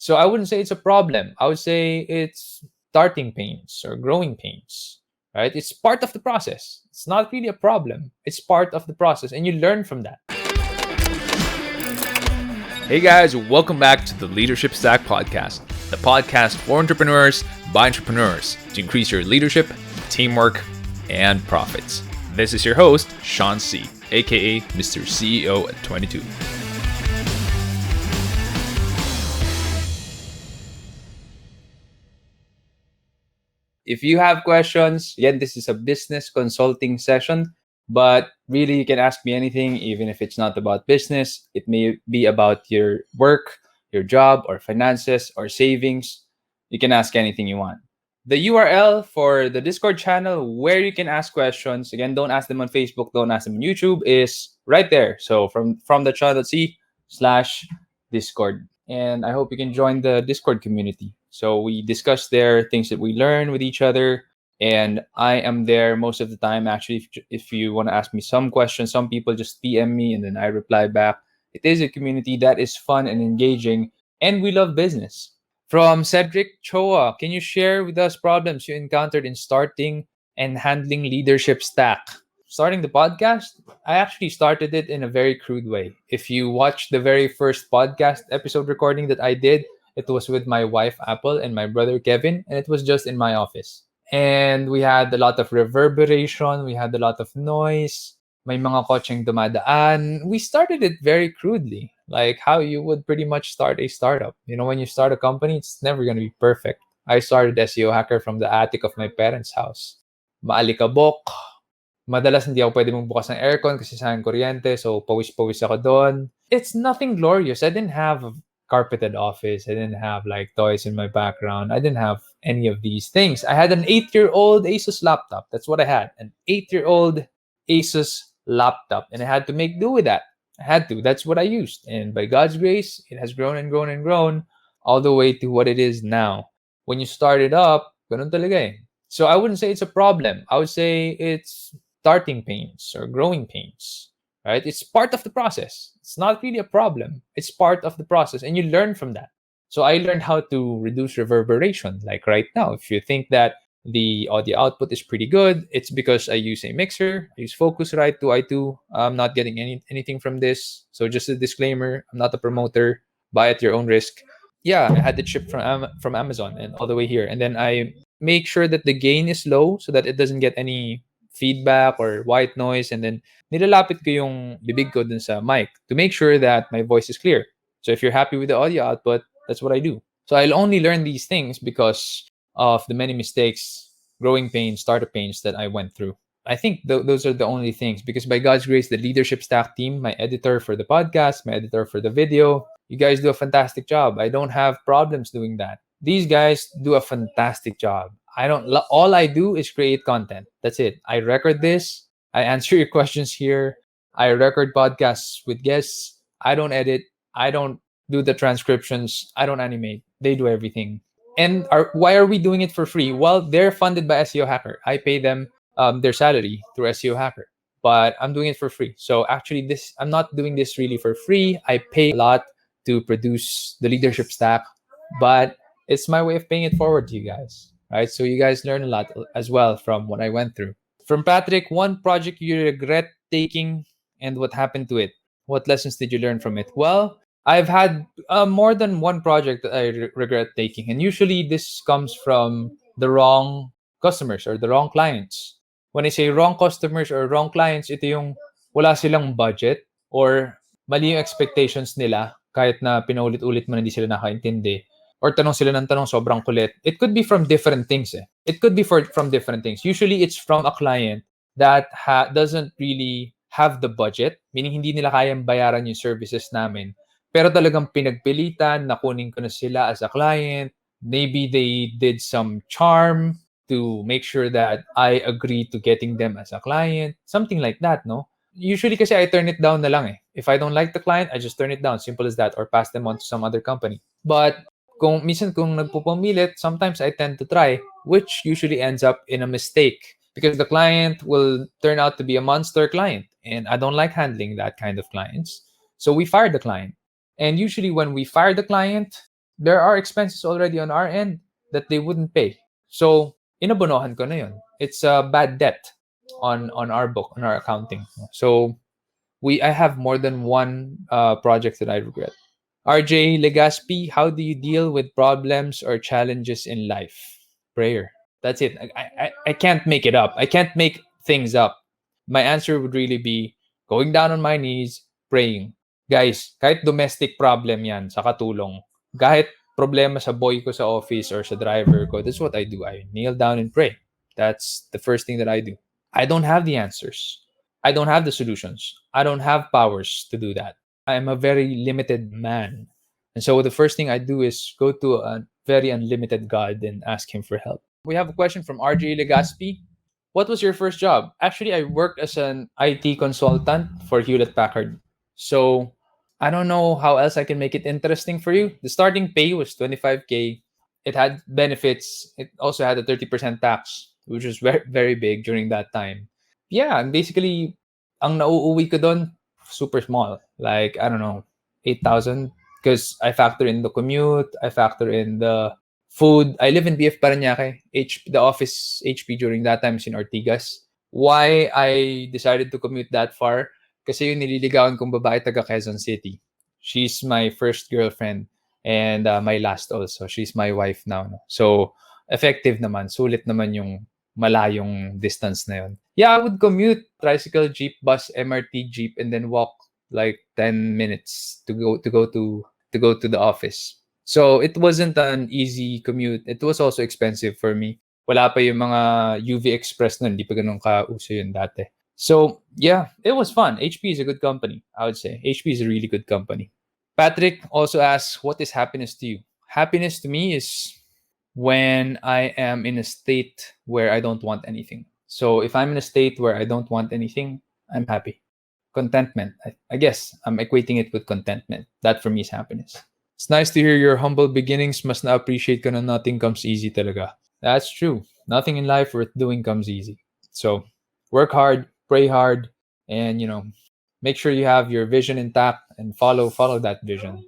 So I wouldn't say it's a problem. I would say it's starting pains or growing pains, right? It's part of the process. It's not really a problem. It's part of the process, and you learn from that. Hey guys, welcome back to the Leadership Stack Podcast, the podcast for entrepreneurs by entrepreneurs to increase your leadership, teamwork, and profits. This is your host, Sean C., aka Mr. CEO at 22. If you have questions, again, this is a business consulting session, but really you can ask me anything, even if it's not about business. It may be about your work, your job, or finances, or savings. You can ask anything you want. The URL for the Discord channel where you can ask questions, again, don't ask them on Facebook, don't ask them on YouTube, is right there. So from the channel.c/Discord. And I hope you can join the Discord community. So we discuss there things that we learn with each other. And I am there most of the time. Actually, if you want to ask me some questions, some people just PM me and then I reply back. It is a community that is fun and engaging, and we love business. From Cedric Choa, can you share with us problems you encountered in starting and handling leadership stack? Starting the podcast, I actually started it in a very crude way. If you watch the very first podcast episode recording that I did, it was with my wife Apple and my brother Kevin, and it was just in my office. And we had a lot of reverberation, we had a lot of noise, may mga kotseng dumadaan. We started it very crudely, like how you would pretty much start a startup. You know, when you start a company, it's never going to be perfect. I started SEO Hacker from the attic of my parents' house. Maalikabok. Madalas hindi ako pwede magbukas ng aircon kasi sayang kuryente, so pawis-pawis ako doon. It's nothing glorious. I didn't have a carpeted office. I didn't have like toys in my background. I didn't have any of these things. I had an 8-year-old Asus laptop. That's what I had. An 8-year-old Asus laptop. And I had to make do with that. I had to. That's what I used. And by God's grace, it has grown and grown and grown all the way to what it is now. When you start it up, ganun talaga eh. So I wouldn't say it's a problem. I would say it's starting pains or growing pains, right? It's part of the process. It's not really a problem. It's part of the process, and you learn from that. So I learned how to reduce reverberation. Like right now, if you think that the audio output is pretty good, it's because I use a mixer. I use Focusrite 2i2. I'm not getting anything from this. So just a disclaimer, I'm not a promoter. Buy at your own risk. Yeah, I had it shipped from Amazon and all the way here. And then I make sure that the gain is low so that it doesn't get any feedback or white noise, and then nilalapit ko yung bibig ko dun sa mic to make sure that my voice is clear. So if you're happy with the audio output, that's what I do. So I'll only learn these things because of the many mistakes, growing pains, startup pains that I went through. I think those are the only things, because by God's grace, the leadership stack team, my editor for the podcast, my editor for the video, you guys do a fantastic job. I don't have problems doing that. These guys do a fantastic job. All I do is create content. That's it. I record this. I answer your questions here. I record podcasts with guests. I don't edit. I don't do the transcriptions. I don't animate. They do everything. And why are we doing it for free? Well, they're funded by SEO Hacker. I pay them their salary through SEO Hacker, but I'm doing it for free. So actually, I'm not doing this really for free. I pay a lot to produce the leadership stack, but it's my way of paying it forward to you guys, right? So you guys learn a lot as well from what I went through. From Patrick, one project you regret taking and what happened to it? What lessons did you learn from it? Well, I've had more than one project that I regret taking, and usually this comes from the wrong customers or the wrong clients. When I say wrong customers or wrong clients, ito yung wala silang budget or mali yung expectations nila kahit na pinaulit-ulit mo na hindi sila nakaintindi, or tanong sila ng tanong sobrang kulit. It could be from different things. It could be from different things. Usually, it's from a client that doesn't really have the budget, meaning hindi nila kayang bayaran yung services namin. Pero talagang pinagpilitan na kunin ko na sila as a client. Maybe they did some charm to make sure that I agree to getting them as a client. Something like that, no? Usually kasi I turn it down na lang eh. If I don't like the client, I just turn it down. Simple as that. Or pass them on to some other company. But kung nagpupumilit, sometimes I tend to try, which usually ends up in a mistake because the client will turn out to be a monster client. And I don't like handling that kind of clients. So we fire the client. And usually when we fire the client, there are expenses already on our end that they wouldn't pay. So, inabonohan ko na yun. It's a bad debt on our book, on our accounting. So, I have more than one project that I regret. RJ Legaspi, how do you deal with problems or challenges in life? Prayer. That's it. I can't make it up. I can't make things up. My answer would really be going down on my knees, praying. Guys, kahit domestic problem yan sa katulong, kahit problema sa boy ko sa office or sa driver ko, that's what I do. I kneel down and pray. That's the first thing that I do. I don't have the answers. I don't have the solutions. I don't have powers to do that. I am a very limited man. And so the first thing I do is go to a very unlimited God and ask him for help. We have a question from RJ Legaspi. What was your first job? Actually, I worked as an IT consultant for Hewlett Packard. So I don't know how else I can make it interesting for you. The starting pay was 25K. It had benefits. It also had a 30% tax, which was very, very big during that time. Yeah, and basically, ang nauuwi ko doon, super small. Like, I don't know, 8,000. Because I factor in the commute, I factor in the food. I live in BF Parañaque. The office HP during that time is in Ortigas. Why I decided to commute that far? Kasi yung nililigawan kong babae taga Quezon City. She's my first girlfriend and my last also. She's my wife now. No? So, effective naman. Sulit naman yung malayong distance na yun. Yeah, I would commute, tricycle, jeep, bus, MRT, jeep, and then walk like 10 minutes to go to the office. So it wasn't an easy commute. It was also expensive for me. Wala pa yung mga UV Express nun, hindi pa ganun ka-uso yun dati. So yeah, it was fun. HP is a good company, I would say. HP is a really good company. Patrick also asks, what is happiness to you? Happiness to me is when I am in a state where I don't want anything. So if I'm in a state where I don't want anything, I'm happy. Contentment. I guess I'm equating it with contentment. That for me is happiness. It's nice to hear your humble beginnings. Mas na-appreciate ka na nothing comes easy talaga. That's true. Nothing in life worth doing comes easy. So work hard, pray hard, and make sure you have your vision intact and follow that vision.